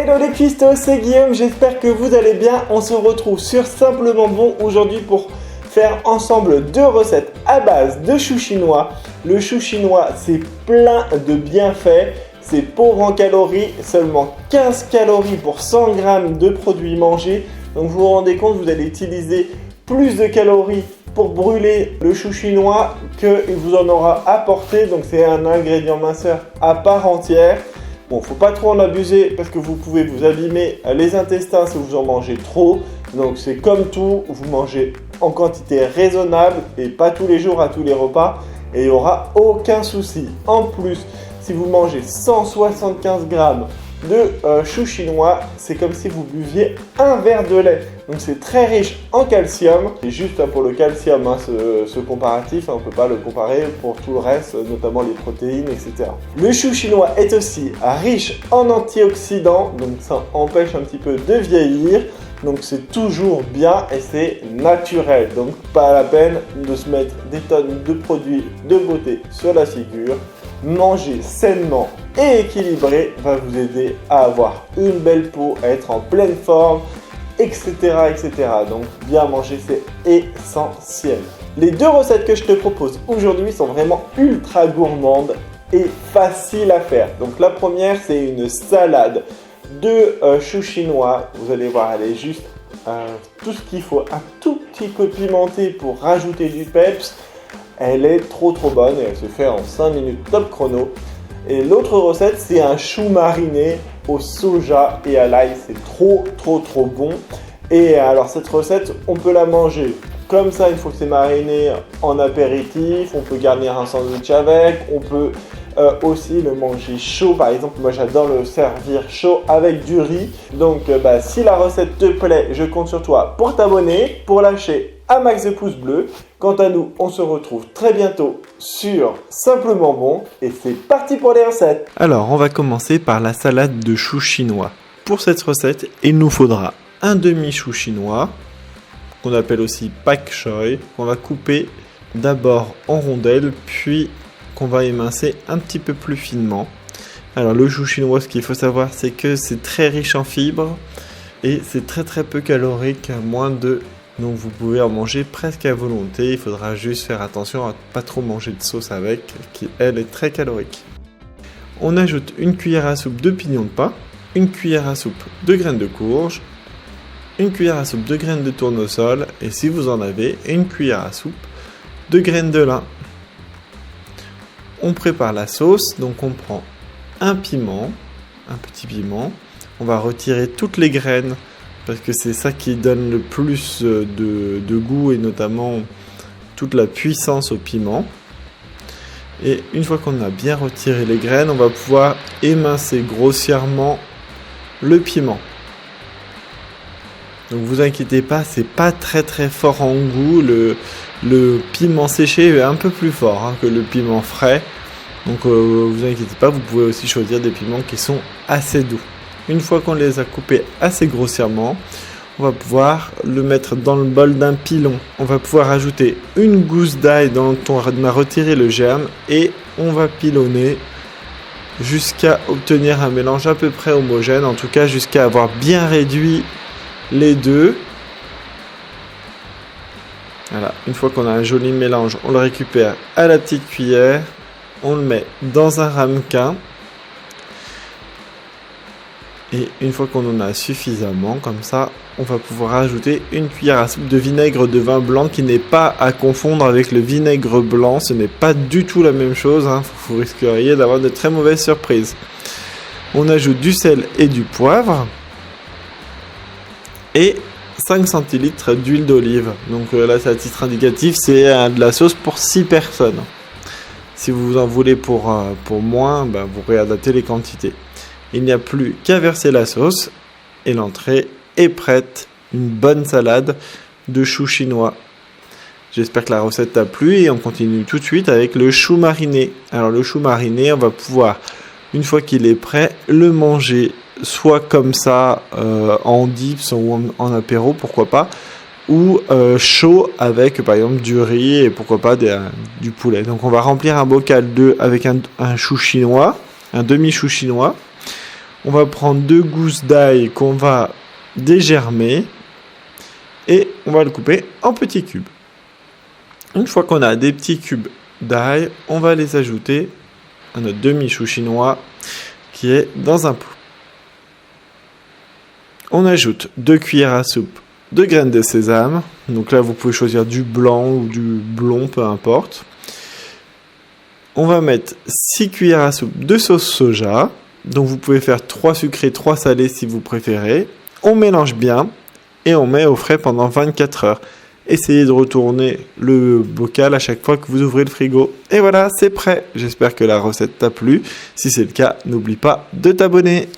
Hello les cuistots, c'est Guillaume, j'espère que vous allez bien. On se retrouve sur Simplement Bon aujourd'hui pour faire ensemble deux recettes à base de chou chinois. Le chou chinois, c'est plein de bienfaits, c'est pauvre en calories, seulement 15 calories pour 100 g de produits mangés. Donc vous vous rendez compte, vous allez utiliser plus de calories pour brûler le chou chinois qu'il vous en aura apporté. Donc c'est un ingrédient minceur à part entière. Bon, faut pas trop en abuser parce que vous pouvez vous abîmer les intestins si vous en mangez trop. Donc c'est comme tout, vous mangez en quantité raisonnable et pas tous les jours à tous les repas et il n'y aura aucun souci. En plus, si vous mangez 175 g de chou chinois, c'est comme si vous buviez un verre de lait. Donc c'est très riche en calcium. Et juste pour le calcium, ce comparatif, on ne peut pas le comparer pour tout le reste, notamment les protéines, etc. Le chou chinois est aussi riche en antioxydants, donc ça empêche un petit peu de vieillir. Donc c'est toujours bien et c'est naturel. Donc pas la peine de se mettre des tonnes de produits de beauté sur la figure. Manger sainement et équilibré va vous aider à avoir une belle peau, à être en pleine forme, etc. etc. Donc bien manger, c'est essentiel. Les deux recettes que je te propose aujourd'hui sont vraiment ultra gourmandes et faciles à faire. Donc la première, c'est une salade de chou chinois. Vous allez voir, elle est juste tout ce qu'il faut, un tout petit peu pimenté pour rajouter du peps. Elle est trop bonne et elle se fait en 5 minutes top chrono. Et l'autre recette, c'est un chou mariné au soja et à l'ail. C'est trop bon. Et alors cette recette, on peut la manger comme ça une fois que c'est mariné en apéritif. On peut garnir un sandwich avec. On peut aussi le manger chaud. Par exemple, moi j'adore le servir chaud avec du riz. Donc si la recette te plaît, je compte sur toi pour t'abonner, pour lâcher un max de pouces bleus. Quant à nous, on se retrouve très bientôt sur Simplement Bon et c'est parti pour les recettes. Alors, on va commencer par la salade de chou chinois. Pour cette recette, il nous faudra un demi-chou chinois, qu'on appelle aussi pak choy, qu'on va couper d'abord en rondelles, puis qu'on va émincer un petit peu plus finement. Alors, le chou chinois, ce qu'il faut savoir, c'est que c'est très riche en fibres et c'est très peu calorique, moins de... Donc vous pouvez en manger presque à volonté, il faudra juste faire attention à ne pas trop manger de sauce avec, qui elle est très calorique. On ajoute une cuillère à soupe de pignon de pain, une cuillère à soupe de graines de courge, une cuillère à soupe de graines de tournesol, et si vous en avez, une cuillère à soupe de graines de lin. On prépare la sauce, donc on prend un piment, un petit piment, on va retirer toutes les graines, parce que c'est ça qui donne le plus de goût et notamment toute la puissance au piment. Et une fois qu'on a bien retiré les graines, on va pouvoir émincer grossièrement le piment. Donc vous inquiétez pas, c'est pas très fort en goût. Le piment séché est un peu plus fort que le piment frais. Donc vous inquiétez pas, vous pouvez aussi choisir des piments qui sont assez doux. Une fois qu'on les a coupés assez grossièrement, on va pouvoir le mettre dans le bol d'un pilon. On va pouvoir ajouter une gousse d'ail dont on a retiré le germe et on va pilonner jusqu'à obtenir un mélange à peu près homogène, en tout cas jusqu'à avoir bien réduit les deux. Voilà, une fois qu'on a un joli mélange, on le récupère à la petite cuillère, on le met dans un ramequin. Et une fois qu'on en a suffisamment, comme ça, on va pouvoir ajouter une cuillère à soupe de vinaigre de vin blanc qui n'est pas à confondre avec le vinaigre blanc. Ce n'est pas du tout la même chose, Vous risqueriez d'avoir de très mauvaises surprises. On ajoute du sel et du poivre. Et 5 centilitres d'huile d'olive. Donc là, c'est à titre indicatif, c'est de la sauce pour 6 personnes. Si vous en voulez pour moins, vous réadaptez les quantités. Il n'y a plus qu'à verser la sauce et l'entrée est prête. Une bonne salade de chou chinois. J'espère que la recette t'a plu et on continue tout de suite avec le chou mariné. Alors le chou mariné, on va pouvoir, une fois qu'il est prêt, le manger soit comme ça en dips ou en apéro, pourquoi pas, ou chaud avec par exemple du riz et pourquoi pas du poulet. Donc on va remplir un bocal avec un chou chinois, un demi-chou chinois. On va prendre 2 gousses d'ail qu'on va dégermer et on va le couper en petits cubes. Une fois qu'on a des petits cubes d'ail, on va les ajouter à notre demi-chou chinois qui est dans un pot. On ajoute 2 cuillères à soupe de graines de sésame. Donc là, vous pouvez choisir du blanc ou du blond, peu importe. On va mettre 6 cuillères à soupe de sauce soja. Donc vous pouvez faire 3 sucrés, 3 salés si vous préférez. On mélange bien et on met au frais pendant 24 heures. Essayez de retourner le bocal à chaque fois que vous ouvrez le frigo. Et voilà, c'est prêt. J'espère que la recette t'a plu. Si c'est le cas, n'oublie pas de t'abonner.